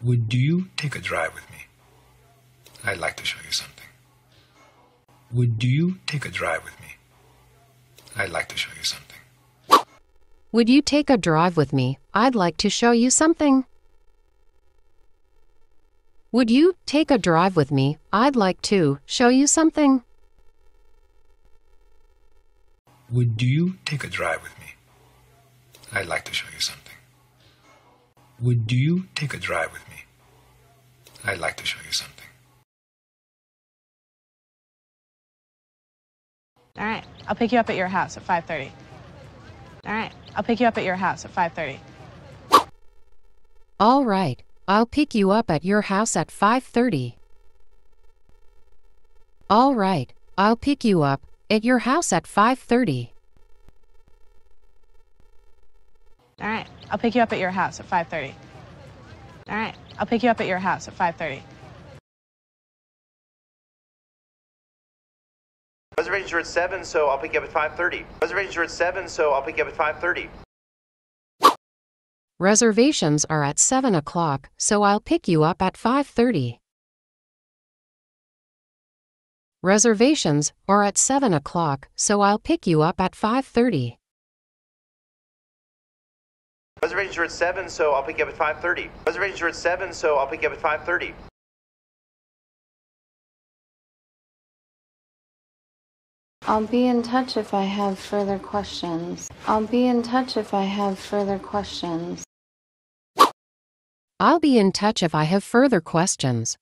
Would you take a drive with me? I'd like to show you something. Would you take a drive with me? I'd like to show you something. Would you take a drive with me? I'd like to show you something. Would you take a drive with me? I'd like to show you something. Would you take a drive with me? I'd like to show you something. Would you take a drive with me? I'd like to show you something. All right, I'll pick you up at your house at 5:30. All right, I'll pick you up at your house at 5:30. All right, I'll pick you up at your house at 5:30. All right, I'll pick you up at your house at 5:30. All right, I'll pick you up at your house at 5:30. All right, I'll pick you up at your house at 5:30. Reservations are at 7, so I'll pick you up at 5:30. Reservations are at 7, so I'll pick you up at 5:30. Reservations are at 7 o'clock, so I'll pick you up at 5:30. Reservations are at 7 o'clock, so I'll pick you up at 5:30. Reservations are at 7, so I'll pick you up at 5:30. Reservations are at 7, so I'll pick you up at 5:30. I'll be in touch if I have further questions. I'll be in touch if I have further questions. I'll be in touch if I have further questions.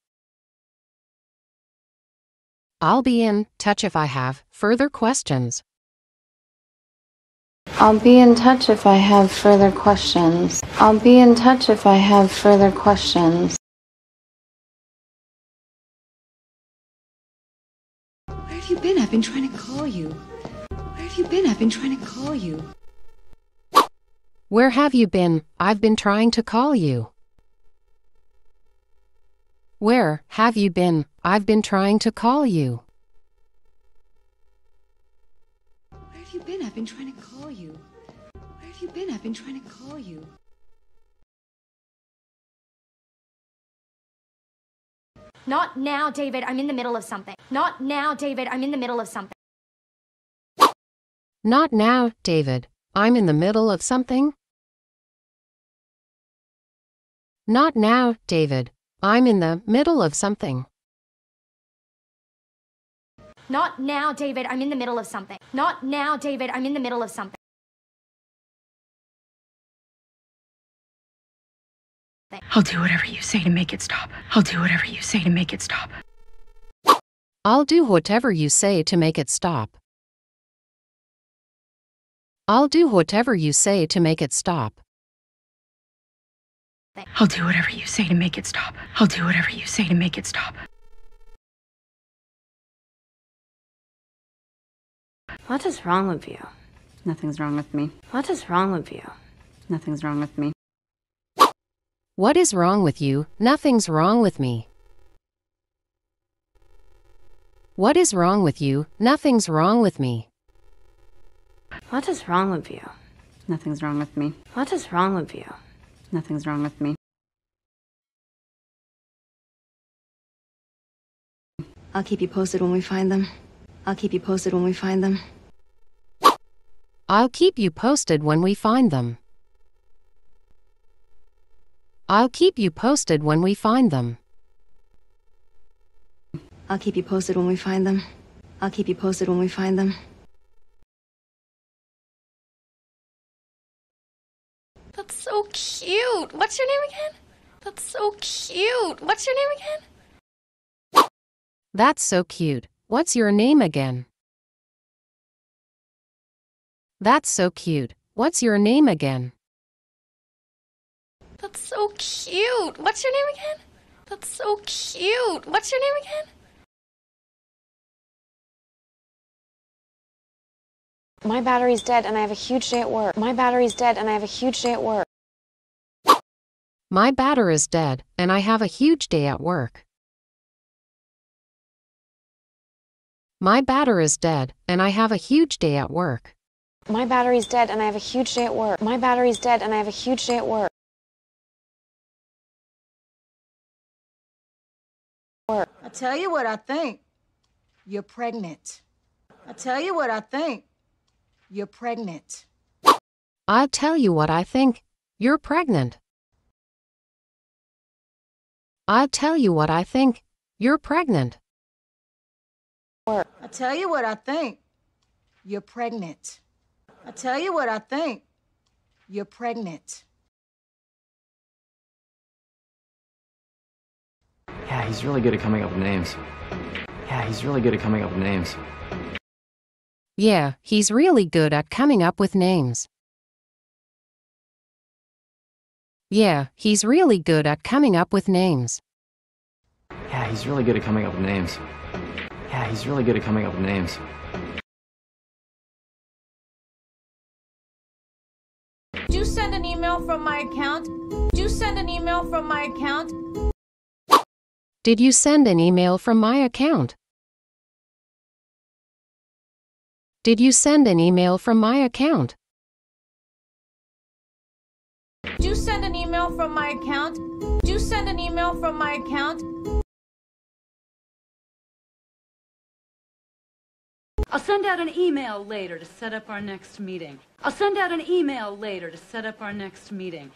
I'll be in touch if I have further questions. I'll be in touch if I have further questions. I'll be in touch if I have further questions. Where have you been? I've been trying to call you. Where have you been? I've been trying to call you. Where have you been? I've been trying to call you. Where have you been? I've been trying to call you. Where have you been? I've been trying to call you. Where have you been? I've been trying to call you. Not now, David. I'm in the middle of something. Not now, David. I'm in the middle of something. Not now, David. I'm in the middle of something. Not now, David. I'm in the middle of something. Not now, David. I'm in the middle of something. Not now, David. I'm in the middle of something. I'll do whatever you say to make it stop. I'll do whatever you say to make it stop. I'll do whatever you say to make it stop. I'll do whatever you say to make it stop. I'll do whatever you say to make it stop. I'll do whatever you say to make it stop. What is wrong with you? Nothing's wrong with me. What is wrong with you? Nothing's wrong with me. What is wrong with you? Nothing's wrong with me. What is wrong with you? Nothing's wrong with me. What is wrong with you? Nothing's wrong with me. What is wrong with you? Nothing's wrong with me. I'll keep you posted when we find them. I'll keep you posted when we find them. I'll keep you posted when we find them. I'll keep you posted when we find them. I'll keep you posted when we find them. I'll keep you posted when we find them. That's so cute. What's your name again? That's so cute. What's your name again? That's so cute. What's your name again? That's so cute. What's your name again? That's so cute. What's your name again? That's so cute. What's your name again? My battery's dead and I have a huge day at work. My battery's dead and I have a huge day at work. My battery is dead and I have a huge day at work. My battery is dead and I have a huge day at work. My battery's dead and I have a huge day at work. My battery's dead and I have a huge day at work. I tell you what I think. You're pregnant. I tell you what I think. You're pregnant. I'll tell you what I think. You're pregnant. I'll tell you what I think. You're pregnant. I tell you what I think. You're pregnant. I tell you what I think. You're pregnant. Yeah, he's really good at coming up with names. Yeah, he's really good at coming up with names. Yeah, he's really good at coming up with names. Yeah, he's really good at coming up with names. Yeah, he's really good at coming up with names. Yeah, he's really good at coming up with names. Did you send an email from my account? Did you send an email from my account? Did you send an email from my account? Did you send an email from my account? Did you send an email from my account? Did you send an email from my account? I'll send out an email later to set up our next meeting. I'll send out an email later to set up our next meeting.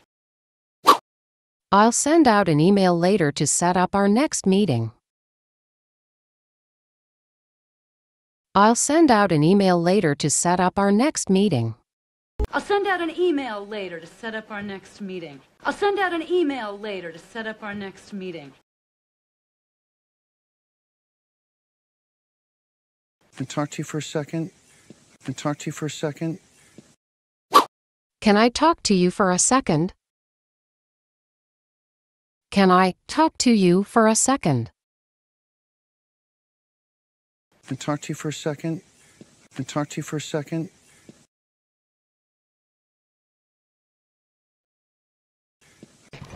I'll send out an email later to set up our next meeting. I'll send out an email later to set up our next meeting. I'll send out an email later to set up our next meeting. I'll send out an email later to set up our next meeting. Can I talk to you for a second? Can I talk to you for a second? Can I talk to you for a second? Can I talk to you for a second? Can I talk to you for a second? Can I talk to you for a second?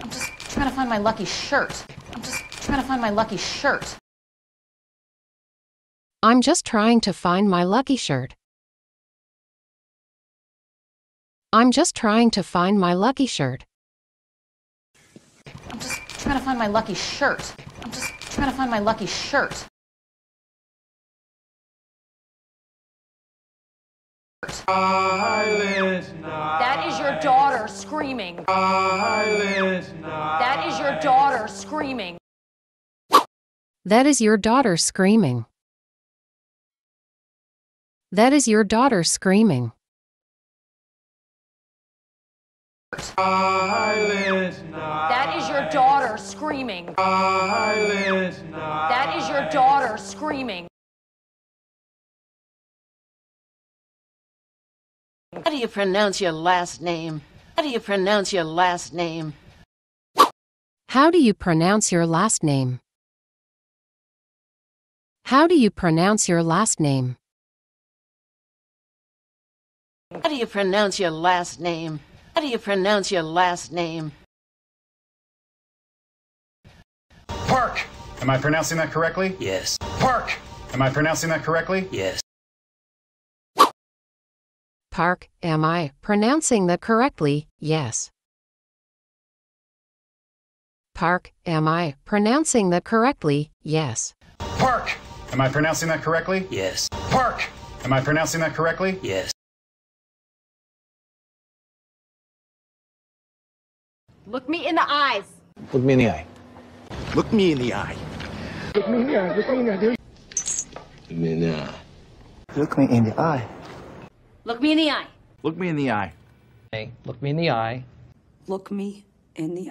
I'm just trying to find my lucky shirt. I'm just trying to find my lucky shirt. I'm just trying to find my lucky shirt. I'm just trying to find my lucky shirt. I'm just trying to find my lucky shirt. I'm just trying to find my lucky shirt. That is your daughter screaming. That is your daughter screaming. That is your daughter screaming. That is your daughter screaming. That is your daughter screaming. That is your daughter screaming. How do you pronounce your last name? How do you pronounce your last name? How do you pronounce your last name? How do you pronounce your last name? How do you pronounce your last name? How do you pronounce your last name? Park! Am I pronouncing that correctly? Yes. Park! Am I pronouncing that correctly? Yes. Park, am I pronouncing that correctly? Yes. Park, am I pronouncing that correctly? Yes. Park! Am I pronouncing that correctly? Yes. Park! Am I pronouncing that correctly? Yes. Look me in the eyes. Look me in the eye. Look me in the eye. Look me in the eye. Look me in the eye. Look me in the eye. Look me in the eye. Look me in the eye. Look me in the eye. Hey, look me in the eye. Look me in the